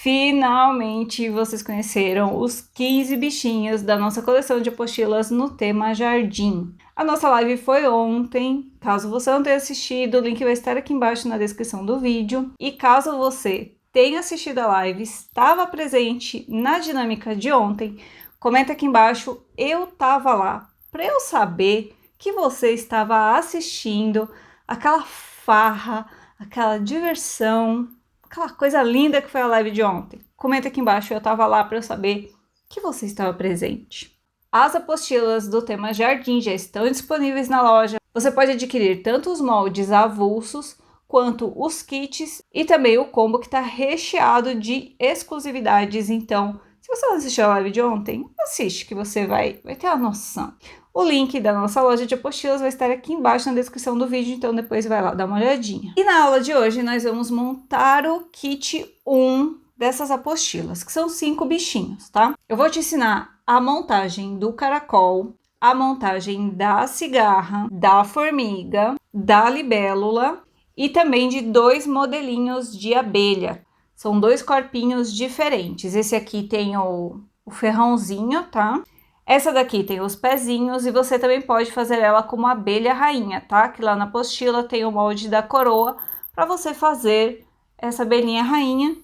Finalmente vocês conheceram os 15 bichinhos da nossa coleção de apostilas no tema jardim. A nossa live foi ontem, caso você não tenha assistido, o link vai estar aqui embaixo na descrição do vídeo. E caso você tenha assistido a live, estava presente na dinâmica de ontem, comenta aqui embaixo, eu tava lá, para eu saber que você estava assistindo aquela farra, aquela diversão, aquela coisa linda que foi a live de ontem. Comenta aqui embaixo, eu tava lá para eu saber que você estava presente. As apostilas do tema jardim já estão disponíveis na loja. Você pode adquirir tanto os moldes avulsos, quanto os kits e também o combo que está recheado de exclusividades. Então, se você não assistiu a live de ontem, assiste que você vai ter a noção. O link da nossa loja de apostilas vai estar aqui embaixo na descrição do vídeo, então depois vai lá dar uma olhadinha. E na aula de hoje nós vamos montar o kit 1 dessas apostilas, que são 5 bichinhos, tá? Eu vou te ensinar a montagem do caracol, a montagem da cigarra, da formiga, da libélula e também de 2 modelinhos de abelha. São 2 corpinhos diferentes. Esse aqui tem o ferrãozinho, tá? Essa daqui tem os pezinhos e você também pode fazer ela como abelha rainha, tá? Que lá na apostila tem o molde da coroa para você fazer essa abelhinha rainha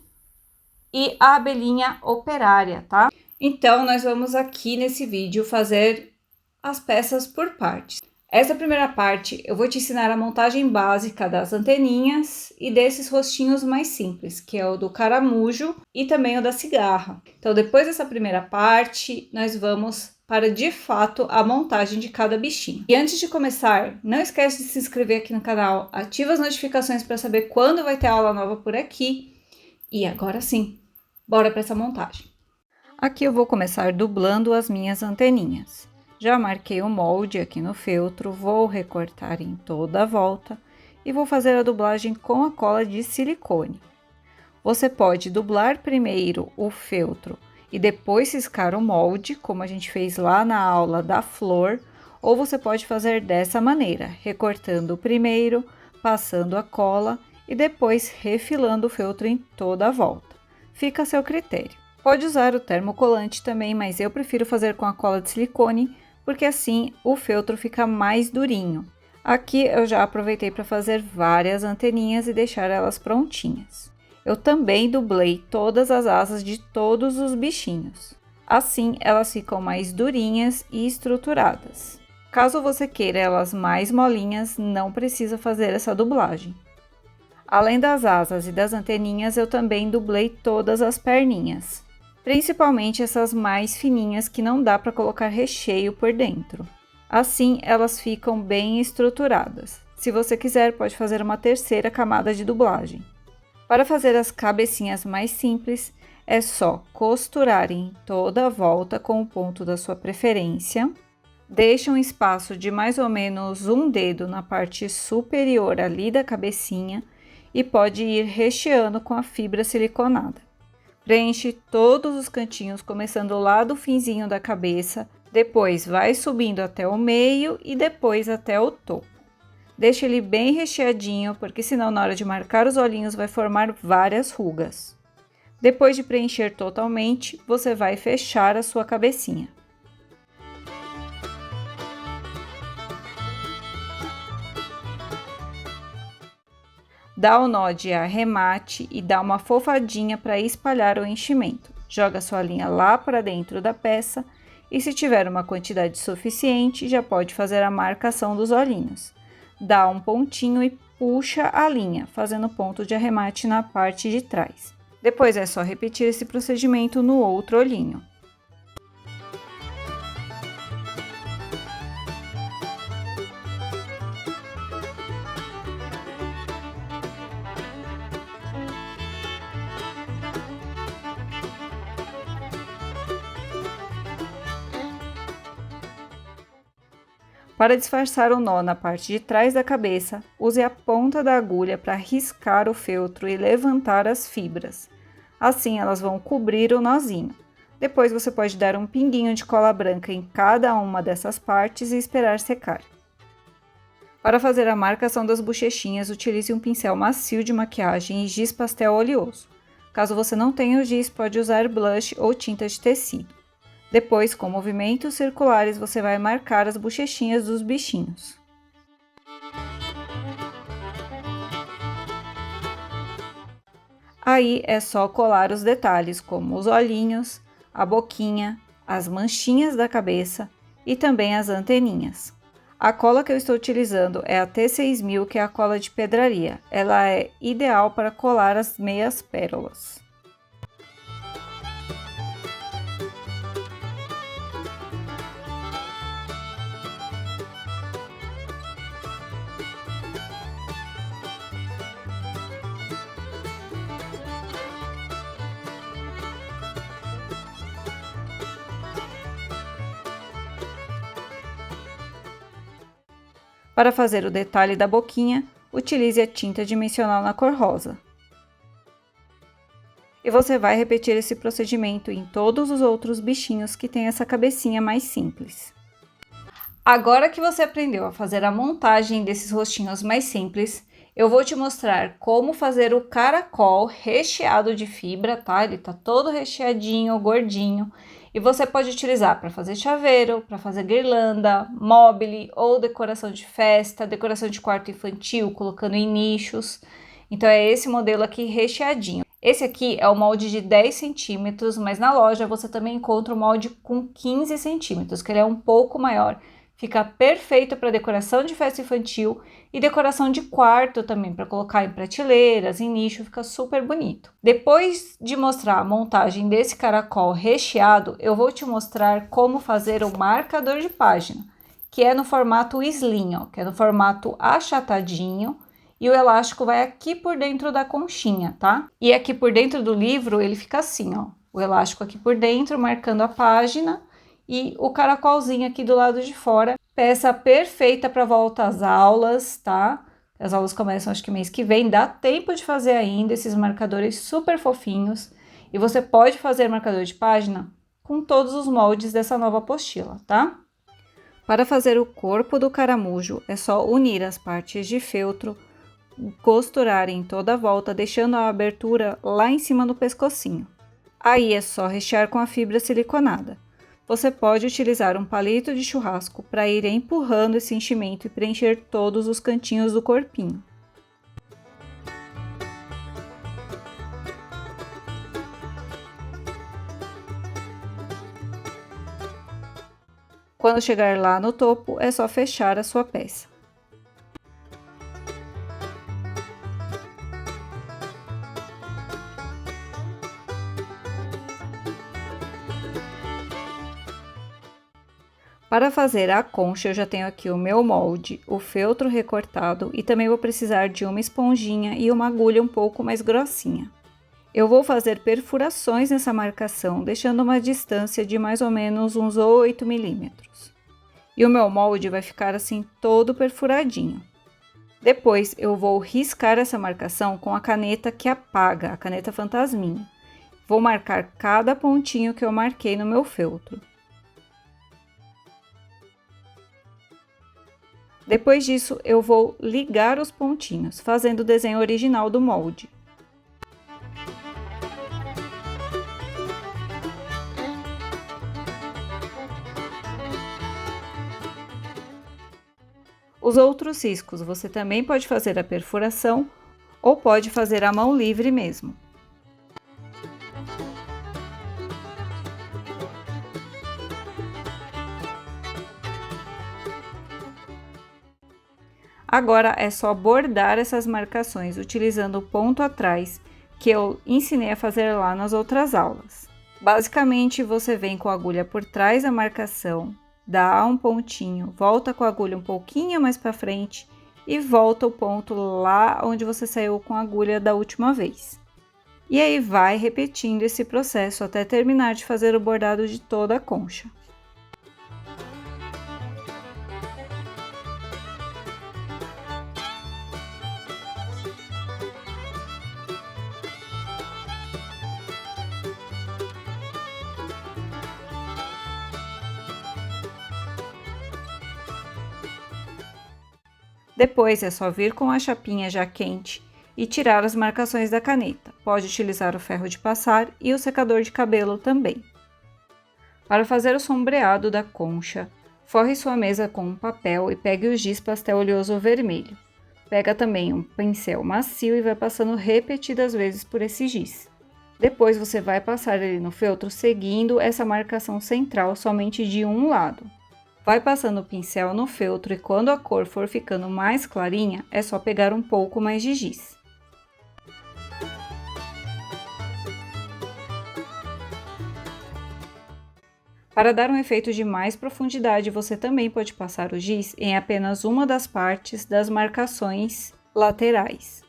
e a abelhinha operária, tá? Então, nós vamos aqui nesse vídeo fazer as peças por partes. Essa primeira parte eu vou te ensinar a montagem básica das anteninhas e desses rostinhos mais simples, que é o do caramujo e também o da cigarra. Então, depois dessa primeira parte, nós vamos para, de fato, a montagem de cada bichinho. E antes de começar, não esquece de se inscrever aqui no canal, ativa as notificações para saber quando vai ter aula nova por aqui. E agora sim, bora para essa montagem. Aqui eu vou começar dublando as minhas anteninhas. Já marquei o molde aqui no feltro, vou recortar em toda a volta e vou fazer a dublagem com a cola de silicone. Você pode dublar primeiro o feltro e depois ciscar o molde, como a gente fez lá na aula da flor, ou você pode fazer dessa maneira, recortando primeiro, passando a cola e depois refilando o feltro em toda a volta. Fica a seu critério. Pode usar o termocolante também, mas eu prefiro fazer com a cola de silicone, porque assim o feltro fica mais durinho. Aqui eu já aproveitei para fazer várias anteninhas e deixar elas prontinhas. Eu também dublei todas as asas de todos os bichinhos. Assim elas ficam mais durinhas e estruturadas. Caso você queira elas mais molinhas, não precisa fazer essa dublagem. Além das asas e das anteninhas, eu também dublei todas as perninhas. Principalmente essas mais fininhas que não dá para colocar recheio por dentro. Assim, elas ficam bem estruturadas. Se você quiser, pode fazer uma terceira camada de dublagem. Para fazer as cabecinhas mais simples, é só costurar em toda a volta com o ponto da sua preferência. Deixe um espaço de mais ou menos um dedo na parte superior ali da cabecinha e pode ir recheando com a fibra siliconada. Preenche todos os cantinhos, começando lá do finzinho da cabeça, depois vai subindo até o meio e depois até o topo. Deixe ele bem recheadinho, porque senão na hora de marcar os olhinhos vai formar várias rugas. Depois de preencher totalmente, você vai fechar a sua cabecinha. Dá o nó de arremate e dá uma fofadinha para espalhar o enchimento. Joga sua linha lá para dentro da peça e se tiver uma quantidade suficiente, já pode fazer a marcação dos olhinhos. Dá um pontinho e puxa a linha, fazendo ponto de arremate na parte de trás. Depois é só repetir esse procedimento no outro olhinho. Para disfarçar o nó na parte de trás da cabeça, use a ponta da agulha para riscar o feltro e levantar as fibras. Assim elas vão cobrir o nozinho. Depois você pode dar um pinguinho de cola branca em cada uma dessas partes e esperar secar. Para fazer a marcação das bochechinhas, utilize um pincel macio de maquiagem e giz pastel oleoso. Caso você não tenha o giz, pode usar blush ou tinta de tecido. Depois, com movimentos circulares, você vai marcar as bochechinhas dos bichinhos. Aí é só colar os detalhes, como os olhinhos, a boquinha, as manchinhas da cabeça e também as anteninhas. A cola que eu estou utilizando é a T6000, que é a cola de pedraria. Ela é ideal para colar as meias pérolas. Para fazer o detalhe da boquinha, utilize a tinta dimensional na cor rosa. E você vai repetir esse procedimento em todos os outros bichinhos que têm essa cabecinha mais simples. Agora que você aprendeu a fazer a montagem desses rostinhos mais simples, eu vou te mostrar como fazer o caracol recheado de fibra, tá? Ele tá todo recheadinho, gordinho. E você pode utilizar para fazer chaveiro, para fazer guirlanda, mobile ou decoração de festa, decoração de quarto infantil, colocando em nichos. Então é esse modelo aqui recheadinho. Esse aqui é o molde de 10 centímetros, mas na loja você também encontra o molde com 15 centímetros, que ele é um pouco maior. Fica perfeito para decoração de festa infantil e decoração de quarto também, para colocar em prateleiras, em nicho, fica super bonito. Depois de mostrar a montagem desse caracol recheado, eu vou te mostrar como fazer o marcador de página, que é no formato slim, ó, que é no formato achatadinho, e o elástico vai aqui por dentro da conchinha, tá? E aqui por dentro do livro ele fica assim, ó, o elástico aqui por dentro, marcando a página, e o caracolzinho aqui do lado de fora. Peça perfeita para volta às aulas, tá? As aulas começam acho que mês que vem, dá tempo de fazer ainda esses marcadores super fofinhos. E você pode fazer marcador de página com todos os moldes dessa nova apostila, tá? Para fazer o corpo do caramujo, é só unir as partes de feltro, costurar em toda a volta, deixando a abertura lá em cima do pescocinho. Aí é só rechear com a fibra siliconada. Você pode utilizar um palito de churrasco para ir empurrando esse enchimento e preencher todos os cantinhos do corpinho. Quando chegar lá no topo, é só fechar a sua peça. Para fazer a concha, eu já tenho aqui o meu molde, o feltro recortado e também vou precisar de uma esponjinha e uma agulha um pouco mais grossinha. Eu vou fazer perfurações nessa marcação, deixando uma distância de mais ou menos uns 8 milímetros. E o meu molde vai ficar assim todo perfuradinho. Depois eu vou riscar essa marcação com a caneta que apaga, a caneta fantasminha. Vou marcar cada pontinho que eu marquei no meu feltro. Depois disso, eu vou ligar os pontinhos, fazendo o desenho original do molde. Os outros riscos você também pode fazer a perfuração ou pode fazer à mão livre mesmo. Agora é só bordar essas marcações utilizando o ponto atrás que eu ensinei a fazer lá nas outras aulas. Basicamente, você vem com a agulha por trás da marcação, dá um pontinho, volta com a agulha um pouquinho mais para frente e volta o ponto lá onde você saiu com a agulha da última vez. E aí vai repetindo esse processo até terminar de fazer o bordado de toda a concha. Depois é só vir com a chapinha já quente e tirar as marcações da caneta. pode utilizar o ferro de passar e o secador de cabelo também. Para fazer o sombreado da concha, forre sua mesa com um papel e pegue o giz pastel oleoso vermelho. Pega também um pincel macio e vai passando repetidas vezes por esse giz. Depois você vai passar ele no feltro seguindo essa marcação central somente de um lado. Vai passando o pincel no feltro e quando a cor for ficando mais clarinha, é só pegar um pouco mais de giz. Para dar um efeito de mais profundidade, você também pode passar o giz em apenas uma das partes das marcações laterais.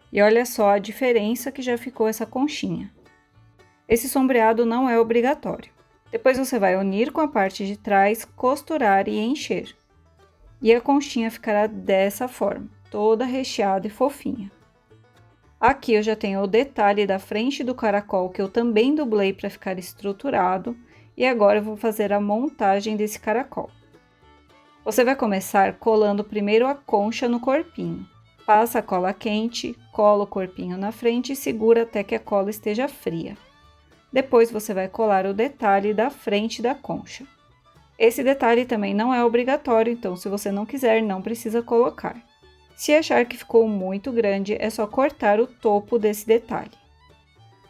E olha só a diferença que já ficou essa conchinha. Esse sombreado não é obrigatório. Depois você vai unir com a parte de trás, costurar e encher. E a conchinha ficará dessa forma, toda recheada e fofinha. Aqui eu já tenho o detalhe da frente do caracol que eu também dublei para ficar estruturado. E agora eu vou fazer a montagem desse caracol. Você vai começar colando primeiro a concha no corpinho. Passa a cola quente, cola o corpinho na frente e segura até que a cola esteja fria. Depois você vai colar o detalhe da frente da concha. Esse detalhe também não é obrigatório, então se você não quiser, não precisa colocar. Se achar que ficou muito grande, é só cortar o topo desse detalhe.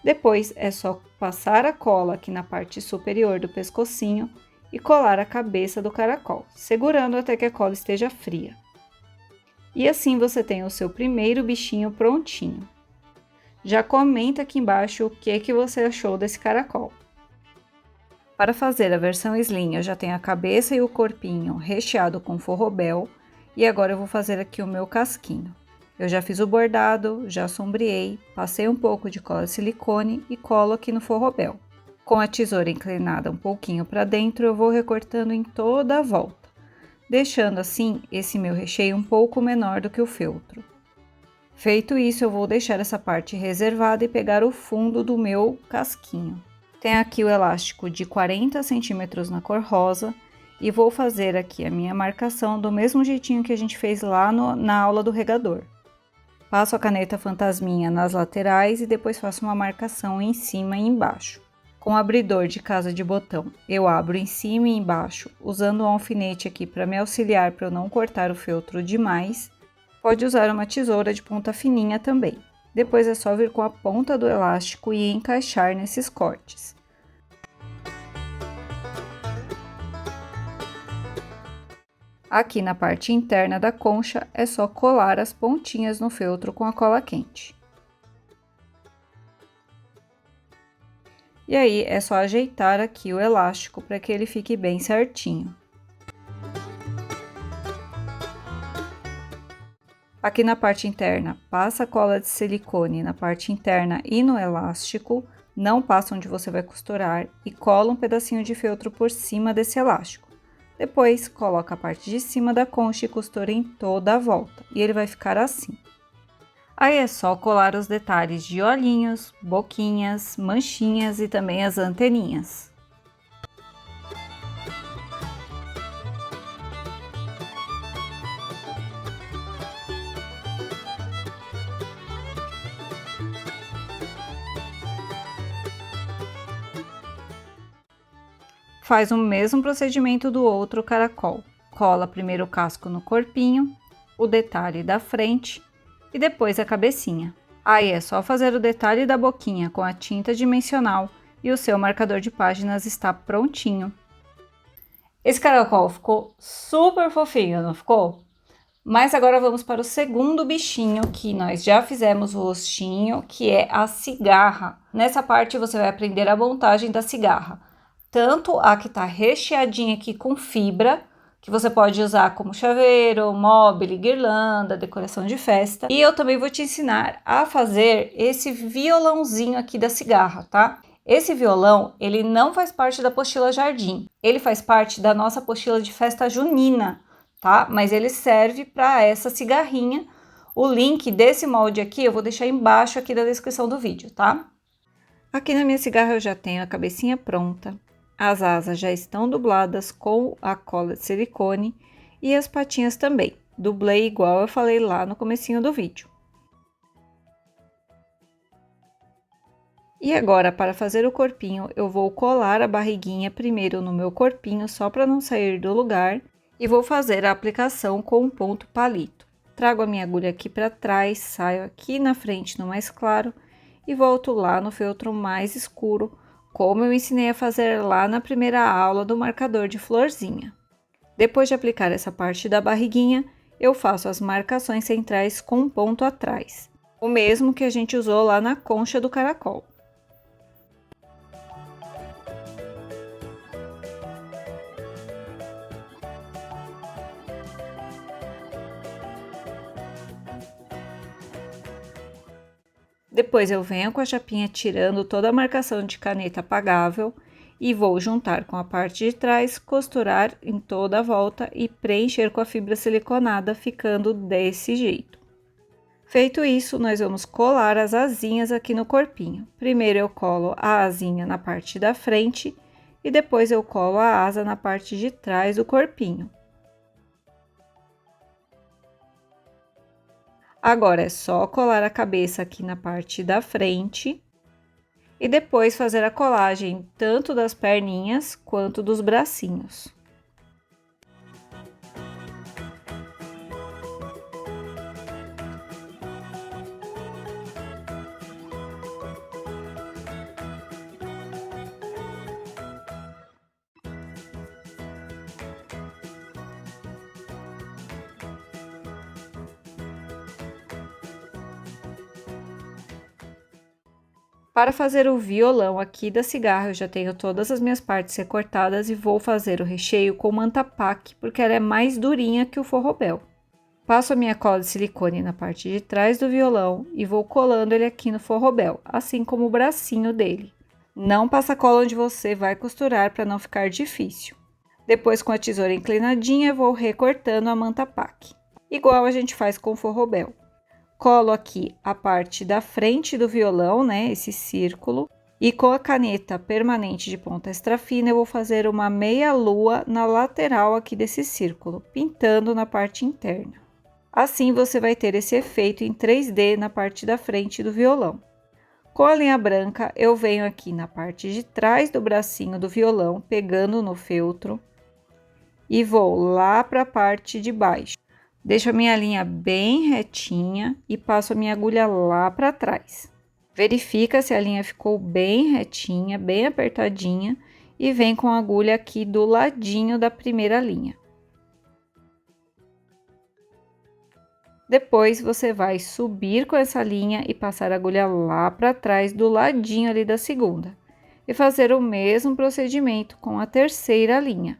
Depois é só passar a cola aqui na parte superior do pescocinho e colar a cabeça do caracol, segurando até que a cola esteja fria. E assim você tem o seu primeiro bichinho prontinho. Já comenta aqui embaixo o que você achou desse caracol. Para fazer a versão slim, eu já tenho a cabeça e o corpinho recheado com forrobel e agora eu vou fazer aqui o meu casquinho. Eu já fiz o bordado, já sombreei, passei um pouco de cola silicone e colo aqui no forrobel. Com a tesoura inclinada um pouquinho para dentro, eu vou recortando em toda a volta, deixando assim esse meu recheio um pouco menor do que o feltro. Feito isso, eu vou deixar essa parte reservada e pegar o fundo do meu casquinho. Tem aqui o elástico de 40 centímetros na cor rosa e vou fazer aqui a minha marcação do mesmo jeitinho que a gente fez lá na aula do regador. Passo a caneta fantasminha nas laterais e depois faço uma marcação em cima e embaixo. Com o abridor de casa de botão, eu abro em cima e embaixo, usando o alfinete aqui para me auxiliar para eu não cortar o feltro demais. Pode usar uma tesoura de ponta fininha também. Depois é só vir com a ponta do elástico e encaixar nesses cortes. Aqui na parte interna da concha é só colar as pontinhas no feltro com a cola quente. E aí é só ajeitar aqui o elástico para que ele fique bem certinho. Aqui na parte interna, passa a cola de silicone na parte interna e no elástico, não passa onde você vai costurar e cola um pedacinho de feltro por cima desse elástico. Depois, coloca a parte de cima da concha e costura em toda a volta, e ele vai ficar assim. Aí é só colar os detalhes de olhinhos, boquinhas, manchinhas e também as anteninhas. Faz o mesmo procedimento do outro caracol. Cola primeiro o casco no corpinho, o detalhe da frente e depois a cabecinha. Aí é só fazer o detalhe da boquinha com a tinta dimensional e o seu marcador de páginas está prontinho. Esse caracol ficou super fofinho, não ficou? Mas agora vamos para o segundo bichinho, que nós já fizemos o rostinho, que é a cigarra. Nessa parte você vai aprender a montagem da cigarra. Tanto a que tá recheadinha aqui com fibra, que você pode usar como chaveiro, mobile, guirlanda, decoração de festa. E eu também vou te ensinar a fazer esse violãozinho aqui da cigarra, tá? Esse violão, ele não faz parte da apostila Jardim, ele faz parte da nossa apostila de festa junina, tá? Mas ele serve para essa cigarrinha. O link desse molde aqui eu vou deixar embaixo aqui da descrição do vídeo, tá? Aqui na minha cigarra eu já tenho a cabecinha pronta. As asas já estão dubladas com a cola de silicone e as patinhas também. Dublei igual eu falei lá no comecinho do vídeo. E agora, para fazer o corpinho, eu vou colar a barriguinha primeiro no meu corpinho, só para não sair do lugar, e vou fazer a aplicação com um ponto palito. Trago a minha agulha aqui para trás, saio aqui na frente no mais claro e volto lá no feltro mais escuro, como eu ensinei a fazer lá na primeira aula do marcador de florzinha. Depois de aplicar essa parte da barriguinha, eu faço as marcações centrais com um ponto atrás, o mesmo que a gente usou lá na concha do caracol. Depois eu venho com a chapinha tirando toda a marcação de caneta apagável e vou juntar com a parte de trás, costurar em toda a volta e preencher com a fibra siliconada, ficando desse jeito. Feito isso, nós vamos colar as asinhas aqui no corpinho. Primeiro eu colo a asinha na parte da frente e depois eu colo a asa na parte de trás do corpinho. Agora é só colar a cabeça aqui na parte da frente e depois fazer a colagem tanto das perninhas quanto dos bracinhos. Para fazer o violão aqui da cigarra, eu já tenho todas as minhas partes recortadas e vou fazer o recheio com manta pack, porque ela é mais durinha que o forrobel. Passo a minha cola de silicone na parte de trás do violão e vou colando ele aqui no forrobel, assim como o bracinho dele. Não passa cola onde você vai costurar para não ficar difícil. Depois, com a tesoura inclinadinha, eu vou recortando a manta pack, igual a gente faz com o forrobel. Colo aqui a parte da frente do violão, né, esse círculo, e com a caneta permanente de ponta extra fina eu vou fazer uma meia lua na lateral aqui desse círculo, pintando na parte interna. Assim você vai ter esse efeito em 3D na parte da frente do violão. Com a linha branca eu venho aqui na parte de trás do bracinho do violão, pegando no feltro, e vou lá para a parte de baixo. Deixo a minha linha bem retinha e passo a minha agulha lá para trás. Verifica se a linha ficou bem retinha, bem apertadinha e vem com a agulha aqui do ladinho da primeira linha. Depois você vai subir com essa linha e passar a agulha lá para trás do ladinho ali da segunda. E fazer o mesmo procedimento com a terceira linha.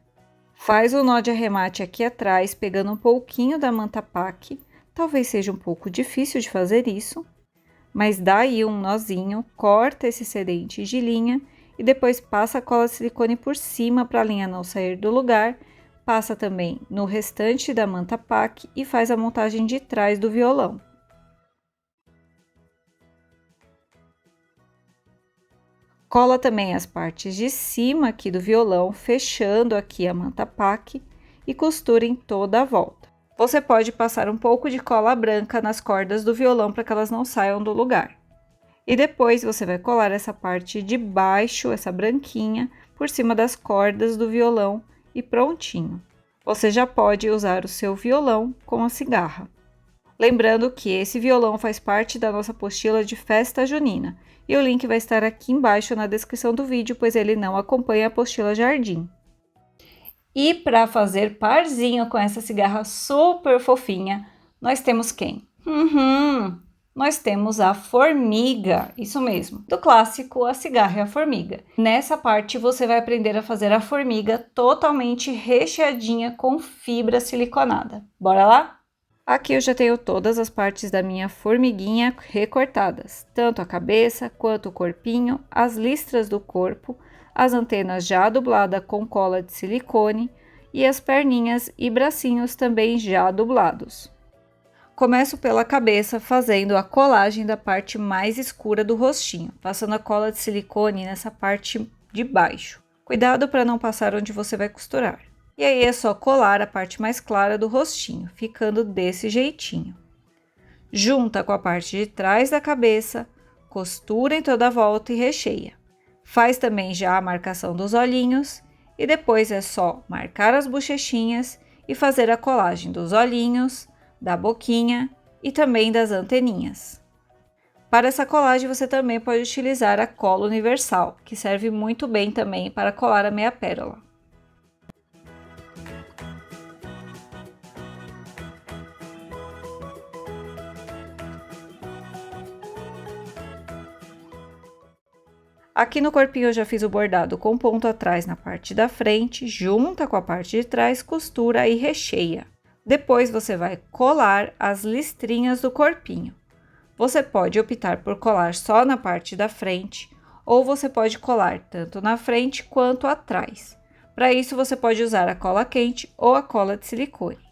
Faz o nó de arremate aqui atrás, pegando um pouquinho da manta pack. Talvez seja um pouco difícil de fazer isso, mas dá aí um nozinho, corta esse excedente de linha e depois passa a cola de silicone por cima para a linha não sair do lugar. Passa também no restante da manta pack e faz a montagem de trás do violão. Cola também as partes de cima aqui do violão, fechando aqui a manta pack e costura em toda a volta. Você pode passar um pouco de cola branca nas cordas do violão para que elas não saiam do lugar. E depois você vai colar essa parte de baixo, essa branquinha, por cima das cordas do violão e prontinho. Você já pode usar o seu violão com a cigarra. Lembrando que esse violão faz parte da nossa apostila de festa junina. E o link vai estar aqui embaixo na descrição do vídeo, pois ele não acompanha a apostila Jardim. E para fazer parzinho com essa cigarra super fofinha, nós temos quem? Nós temos a formiga, isso mesmo, do clássico A Cigarra e a Formiga. Nessa parte você vai aprender a fazer a formiga totalmente recheadinha com fibra siliconada. Bora lá? Aqui eu já tenho todas as partes da minha formiguinha recortadas, tanto a cabeça quanto o corpinho, as listras do corpo, as antenas já dubladas com cola de silicone e as perninhas e bracinhos também já dublados. Começo pela cabeça fazendo a colagem da parte mais escura do rostinho, passando a cola de silicone nessa parte de baixo. Cuidado para não passar onde você vai costurar. E aí é só colar a parte mais clara do rostinho, ficando desse jeitinho. Junta com a parte de trás da cabeça, costura em toda a volta e recheia. Faz também já a marcação dos olhinhos e depois é só marcar as bochechinhas e fazer a colagem dos olhinhos, da boquinha e também das anteninhas. Para essa colagem você também pode utilizar a cola universal, que serve muito bem também para colar a meia pérola. Aqui no corpinho eu já fiz o bordado com ponto atrás na parte da frente, junta com a parte de trás, costura e recheia. Depois você vai colar as listrinhas do corpinho. Você pode optar por colar só na parte da frente, ou você pode colar tanto na frente quanto atrás. Para isso você pode usar a cola quente ou a cola de silicone.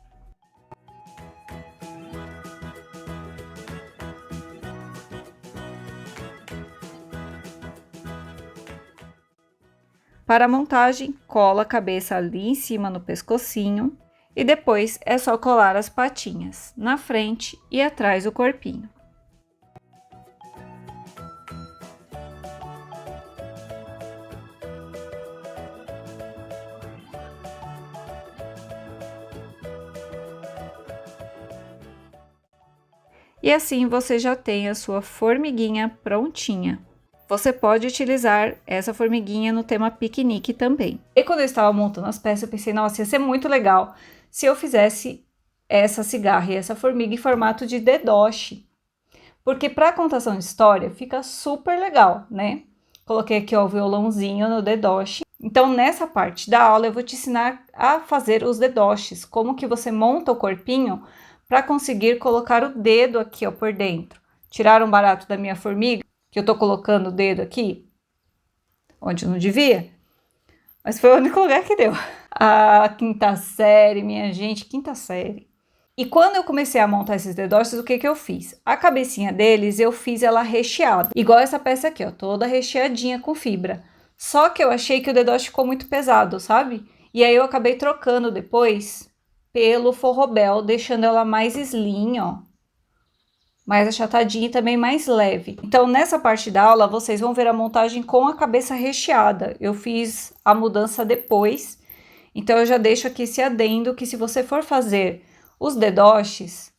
Para a montagem, cola a cabeça ali em cima no pescocinho e depois é só colar as patinhas na frente e atrás do corpinho. E assim você já tem a sua formiguinha prontinha. Você pode utilizar essa formiguinha no tema piquenique também. E quando eu estava montando as peças, eu pensei, nossa, ia ser muito legal se eu fizesse essa cigarra e essa formiga em formato de dedoche. Porque para contação de história fica super legal, né? Coloquei aqui ó, o violãozinho no dedoche. Então, nessa parte da aula, eu vou te ensinar a fazer os dedoches. Como que você monta o corpinho para conseguir colocar o dedo aqui ó, por dentro. Tirar um barato da minha formiga, que eu tô colocando o dedo aqui, onde não devia, mas foi o único lugar que deu. A quinta série, minha gente, quinta série. E quando eu comecei a montar esses dedoches, o que que eu fiz? A cabecinha deles, eu fiz ela recheada, igual essa peça aqui, ó, toda recheadinha com fibra. Só que eu achei que o dedoche ficou muito pesado, sabe? E aí eu acabei trocando depois pelo forrobel, deixando ela mais slim, ó. Mais achatadinha e também mais leve. Então, nessa parte da aula, vocês vão ver a montagem com a cabeça recheada. Eu fiz a mudança depois, então eu já deixo aqui esse adendo que se você for fazer os dedoches,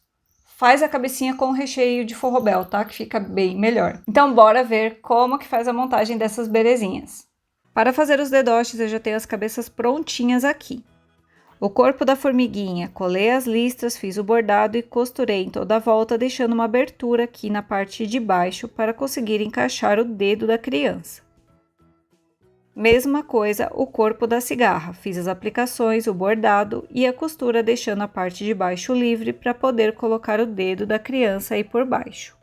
faz a cabecinha com recheio de forrobel, tá? Que fica bem melhor. Então, bora ver como que faz a montagem dessas belezinhas. Para fazer os dedoches, eu já tenho as cabeças prontinhas aqui. O corpo da formiguinha, colei as listras, fiz o bordado e costurei em toda a volta, deixando uma abertura aqui na parte de baixo para conseguir encaixar o dedo da criança. Mesma coisa o corpo da cigarra, fiz as aplicações, o bordado e a costura deixando a parte de baixo livre para poder colocar o dedo da criança aí por baixo.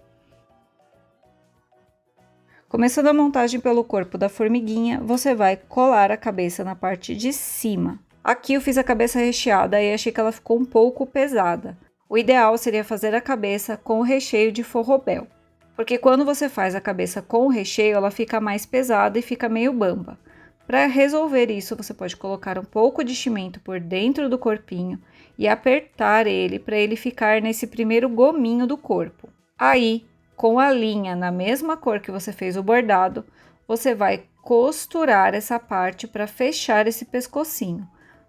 Começando a montagem pelo corpo da formiguinha, você vai colar a cabeça na parte de cima. Aqui eu fiz a cabeça recheada e achei que ela ficou um pouco pesada. O ideal seria fazer a cabeça com o recheio de forrobel, porque quando você faz a cabeça com o recheio, ela fica mais pesada e fica meio bamba. Para resolver isso, você pode colocar um pouco de enchimento por dentro do corpinho e apertar ele para ele ficar nesse primeiro gominho do corpo. Aí, com a linha na mesma cor que você fez o bordado, você vai costurar essa parte para fechar esse pescocinho,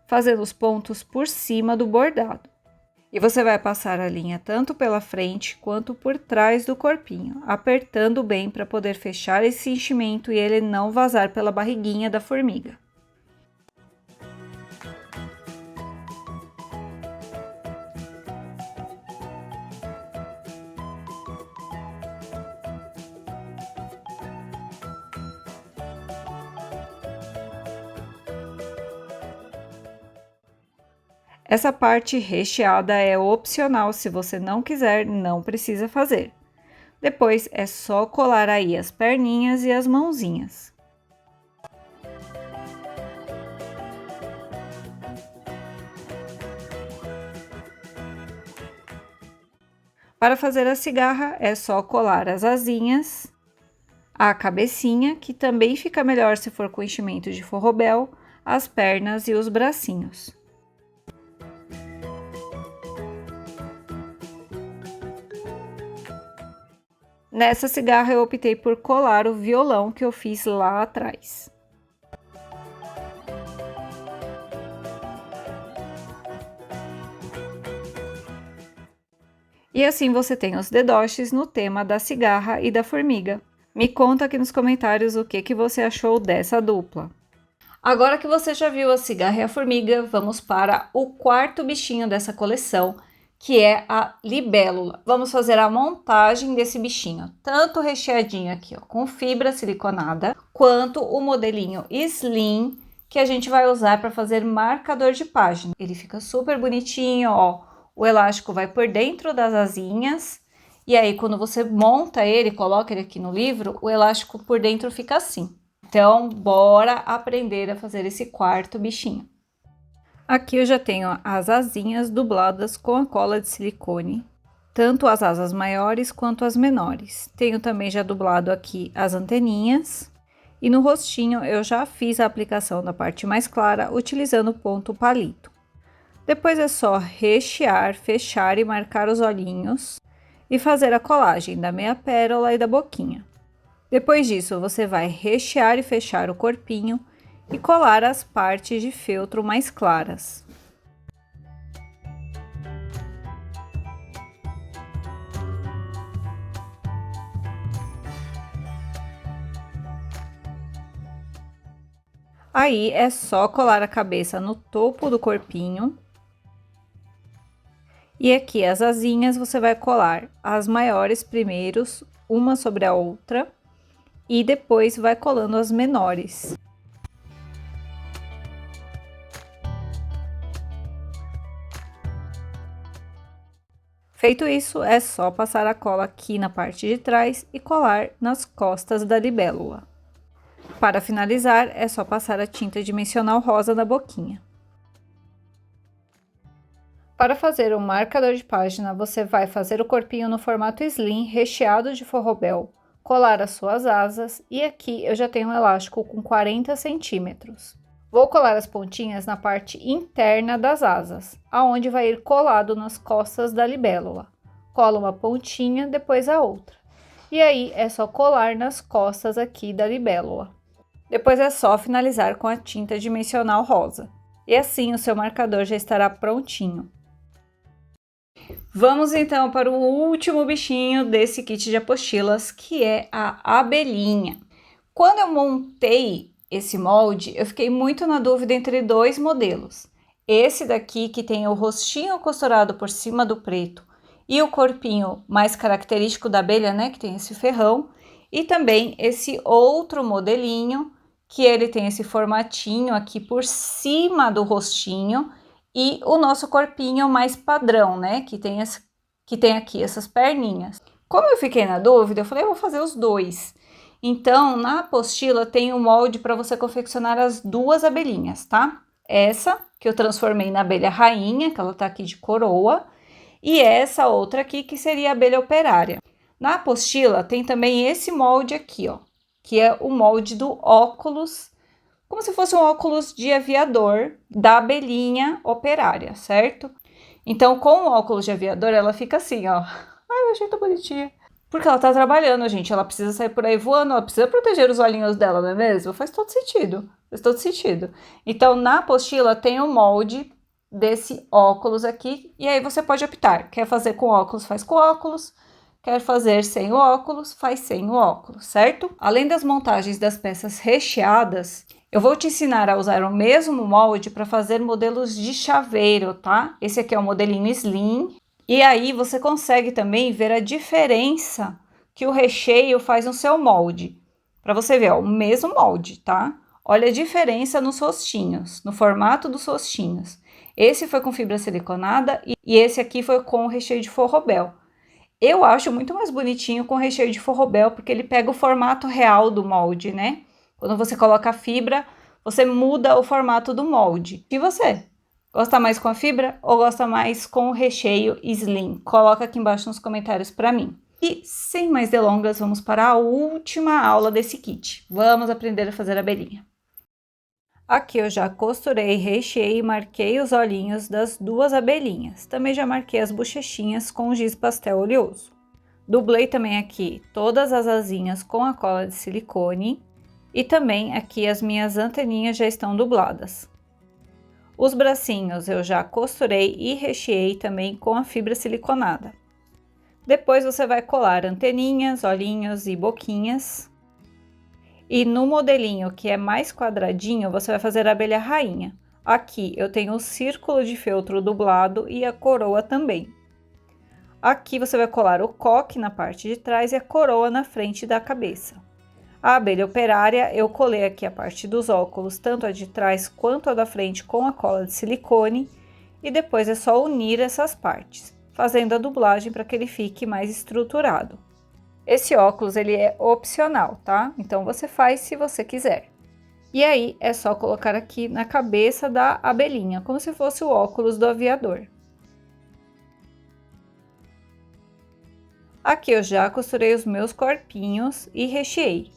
fazendo os pontos por cima do bordado. E você vai passar a linha tanto pela frente quanto por trás do corpinho, apertando bem para poder fechar esse enchimento e ele não vazar pela barriguinha da formiga. Essa parte recheada é opcional, se você não quiser, não precisa fazer. Depois é só colar aí as perninhas e as mãozinhas. Para fazer a cigarra é só colar as asinhas, a cabecinha, que também fica melhor se for com enchimento de forrobel, as pernas e os bracinhos. Nessa cigarra eu optei por colar o violão que eu fiz lá atrás. E assim você tem os dedoches no tema da cigarra e da formiga. Me conta aqui nos comentários o que você achou dessa dupla. Agora que você já viu a cigarra e a formiga, vamos para o quarto bichinho dessa coleção, que é a libélula. Vamos fazer a montagem desse bichinho, tanto recheadinho aqui, ó, com fibra siliconada, quanto o modelinho slim, que a gente vai usar para fazer marcador de página. Ele fica super bonitinho, ó, o elástico vai por dentro das asinhas, e aí quando você monta ele, coloca ele aqui no livro, o elástico por dentro fica assim. Então, bora aprender a fazer esse quarto bichinho. Aqui eu já tenho as asinhas dubladas com a cola de silicone, tanto as asas maiores quanto as menores. Tenho também já dublado aqui as anteninhas. E no rostinho eu já fiz a aplicação da parte mais clara utilizando o ponto palito. Depois é só rechear, fechar e marcar os olhinhos e fazer a colagem da meia pérola e da boquinha. Depois disso, você vai rechear e fechar o corpinho e colar as partes de feltro mais claras. Aí é só colar a cabeça no topo do corpinho. E aqui as asinhas você vai colar as maiores primeiros, uma sobre a outra. E depois vai colando as menores. Feito isso, é só passar a cola aqui na parte de trás e colar nas costas da libélula. Para finalizar, é só passar a tinta dimensional rosa na boquinha. Para fazer o marcador de página, você vai fazer o corpinho no formato slim, recheado de forrobel, colar as suas asas e aqui eu já tenho um elástico com 40 centímetros. Vou colar as pontinhas na parte interna das asas, aonde vai ir colado nas costas da libélula. Cola uma pontinha, depois a outra. E aí é só colar nas costas aqui da libélula. Depois é só finalizar com a tinta dimensional rosa. E assim o seu marcador já estará prontinho. Vamos então para o último bichinho desse kit de apostilas, que é a abelhinha. Quando eu montei esse molde, eu fiquei muito na dúvida entre dois modelos. Esse daqui que tem o rostinho costurado por cima do preto e o corpinho mais característico da abelha, né, que tem esse ferrão, e também esse outro modelinho que ele tem esse formatinho aqui por cima do rostinho e o nosso corpinho mais padrão, né, que tem aqui essas perninhas. Como eu fiquei na dúvida, eu falei, eu vou fazer os dois. Então, na apostila tem um molde para você confeccionar as duas abelhinhas, tá? Essa que eu transformei na abelha rainha, que ela tá aqui de coroa, e essa outra aqui que seria a abelha operária. Na apostila tem também esse molde aqui, ó, que é o molde do óculos, como se fosse um óculos de aviador da abelhinha operária, certo? Então, com o óculos de aviador, ela fica assim, ó. Ai, eu achei tão bonitinha. Porque ela tá trabalhando, gente. Ela precisa sair por aí voando, ela precisa proteger os olhinhos dela, não é mesmo? Faz todo sentido. Faz todo sentido. Então, na apostila tem o molde desse óculos aqui. E aí você pode optar. Quer fazer com óculos, faz com óculos. Quer fazer sem o óculos, faz sem o óculos, certo? Além das montagens das peças recheadas, eu vou te ensinar a usar o mesmo molde para fazer modelos de chaveiro, tá? Esse aqui é o modelinho slim. E aí você consegue também ver a diferença que o recheio faz no seu molde. Para você ver, ó, o mesmo molde, tá? Olha a diferença nos rostinhos, no formato dos rostinhos. Esse foi com fibra siliconada e esse aqui foi com o recheio de forrobel. Eu acho muito mais bonitinho com recheio de forrobel, porque ele pega o formato real do molde, né? Quando você coloca a fibra, você muda o formato do molde. E você? Gosta mais com a fibra ou gosta mais com o recheio slim? Coloca aqui embaixo nos comentários para mim. E sem mais delongas, vamos para a última aula desse kit. Vamos aprender a fazer a abelhinha. Aqui eu já costurei, recheei e marquei os olhinhos das duas abelhinhas. Também já marquei as bochechinhas com giz pastel oleoso. Dublei também aqui todas as asinhas com a cola de silicone e também aqui as minhas anteninhas já estão dubladas. Os bracinhos eu já costurei e recheei também com a fibra siliconada. Depois você vai colar anteninhas, olhinhos e boquinhas. E no modelinho que é mais quadradinho, você vai fazer a abelha rainha. Aqui eu tenho o círculo de feltro dublado e a coroa também. Aqui você vai colar o coque na parte de trás e a coroa na frente da cabeça. A abelha operária, eu colei aqui a parte dos óculos, tanto a de trás quanto a da frente com a cola de silicone. E depois é só unir essas partes, fazendo a dublagem para que ele fique mais estruturado. Esse óculos ele é opcional, tá? Então você faz se você quiser. E aí é só colocar aqui na cabeça da abelhinha, como se fosse o óculos do aviador. Aqui eu já costurei os meus corpinhos e recheei.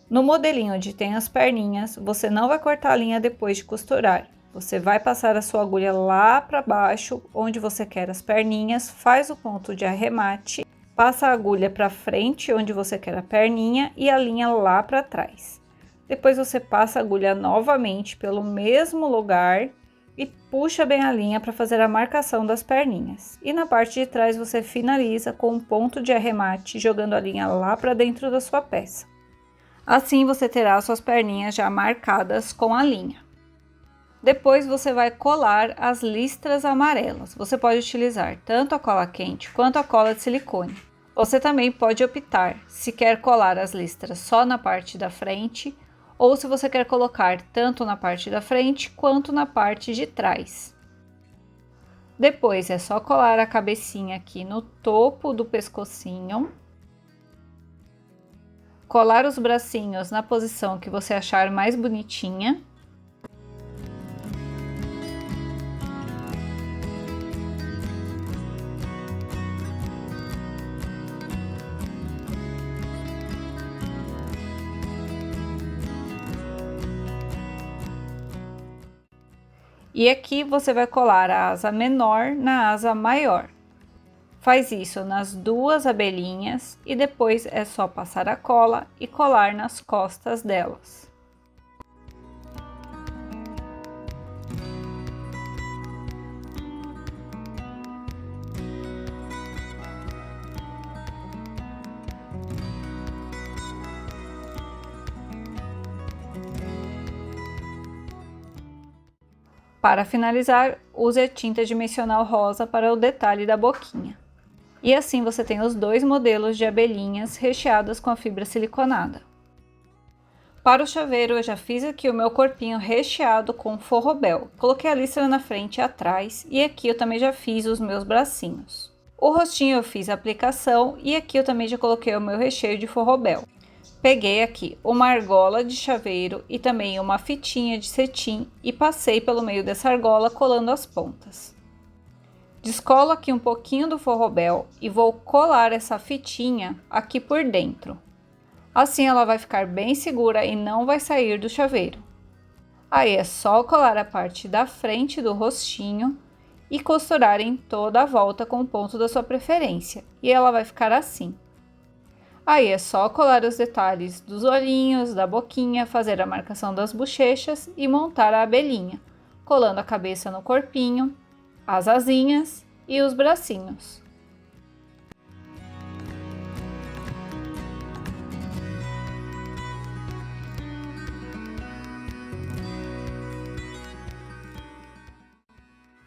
No modelinho onde tem as perninhas, você não vai cortar a linha depois de costurar. Você vai passar a sua agulha lá para baixo, onde você quer as perninhas, faz o ponto de arremate, passa a agulha para frente, onde você quer a perninha, e a linha lá para trás. Depois você passa a agulha novamente pelo mesmo lugar e puxa bem a linha para fazer a marcação das perninhas. E na parte de trás você finaliza com um ponto de arremate, jogando a linha lá para dentro da sua peça. Assim você terá suas perninhas já marcadas com a linha. Depois você vai colar as listras amarelas. Você pode utilizar tanto a cola quente quanto a cola de silicone. Você também pode optar se quer colar as listras só na parte da frente ou se você quer colocar tanto na parte da frente quanto na parte de trás. Depois é só colar a cabecinha aqui no topo do pescocinho. Colar os bracinhos na posição que você achar mais bonitinha. E aqui você vai colar a asa menor na asa maior. Faz isso nas duas abelhinhas e depois é só passar a cola e colar nas costas delas. Para finalizar, use a tinta dimensional rosa para o detalhe da boquinha. E assim você tem os dois modelos de abelhinhas recheadas com a fibra siliconada. Para o chaveiro eu já fiz aqui o meu corpinho recheado com forrobel. Coloquei a listra na frente e atrás e aqui eu também já fiz os meus bracinhos. O rostinho eu fiz a aplicação e aqui eu também já coloquei o meu recheio de forrobel. Peguei aqui uma argola de chaveiro e também uma fitinha de cetim e passei pelo meio dessa argola colando as pontas. Descolo aqui um pouquinho do forrobel e vou colar essa fitinha aqui por dentro. Assim ela vai ficar bem segura e não vai sair do chaveiro. Aí é só colar a parte da frente do rostinho e costurar em toda a volta com o ponto da sua preferência e ela vai ficar assim. Aí é só colar os detalhes dos olhinhos, da boquinha, fazer a marcação das bochechas e montar a abelhinha, colando a cabeça no corpinho, as asinhas e os bracinhos.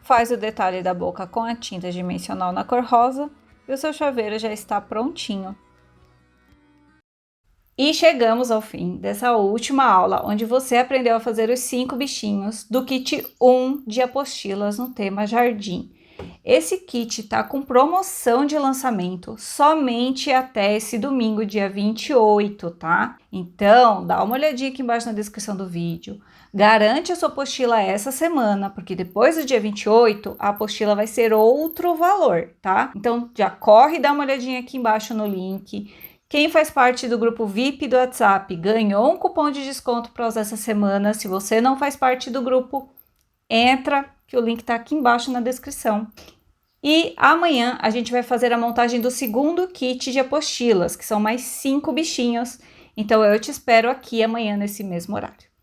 Faz o detalhe da boca com a tinta dimensional na cor rosa e o seu chaveiro já está prontinho. E chegamos ao fim dessa última aula, onde você aprendeu a fazer os 5 bichinhos do kit 1 de apostilas no tema jardim. Esse kit tá com promoção de lançamento somente até esse domingo, dia 28, tá? Então, dá uma olhadinha aqui embaixo na descrição do vídeo. Garante a sua apostila essa semana, porque depois do dia 28, a apostila vai ser outro valor, tá? Então, já corre e dá uma olhadinha aqui embaixo no link. Quem faz parte do grupo VIP do WhatsApp ganhou um cupom de desconto para usar essa semana. Se você não faz parte do grupo, entra, que o link está aqui embaixo na descrição. E amanhã a gente vai fazer a montagem do segundo kit de apostilas, que são mais 5 bichinhos. Então eu te espero aqui amanhã nesse mesmo horário.